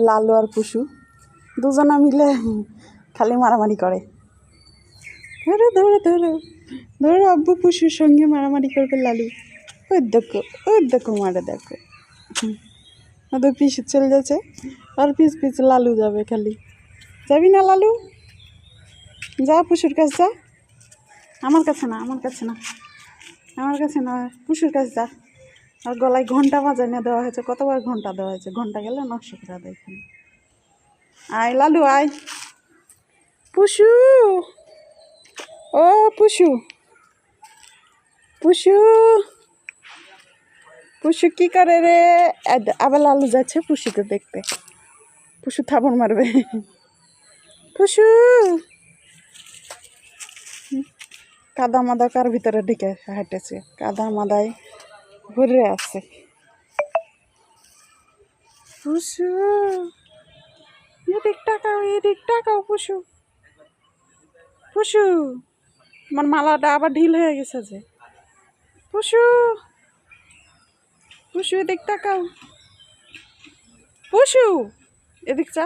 লালু আর পুষু দুজনা মিলে খালি মারামারি করে। ধরো ধরো ধরো ধরো, আব্বু পুষুর সঙ্গে মারামারি করবে লালু। ওই দেখো মারে দেখো। ওদের পিছু চলে যাচ্ছে, আর পিছ লালু যাবে। খালি যাবি না লালু? যা পুষুর কাছে যা। আমার কাছে না, আমার কাছে না, আমার কাছে না, পুষুর কাছে যা। আর গলায় ঘন্টা বাজায় না দেওয়া হয়েছে, কতবার ঘন্টা দেওয়া হয়েছে, ঘন্টা গেলে নষ্ট করে দেয়। এখানে আয় লালু আয়। পুষু, ও পুষু, পুষু, পুষু কি করে রে? আবার লালু যাচ্ছে পুষুকে দেখতে। পুষু থাপড় মারবে। পুষু কাদা মাদা কার ভিতরে ঢুকে হাঁটেছে, কাদা মাদায় ঘুরে আছে। পুষু এদিক টাকাও পুষু। পুষু আমার মালাটা আবার ঢিল হয়ে গেছে যে। পুষু, পুষু এদিক টাকাও। পুষু এদিক চা।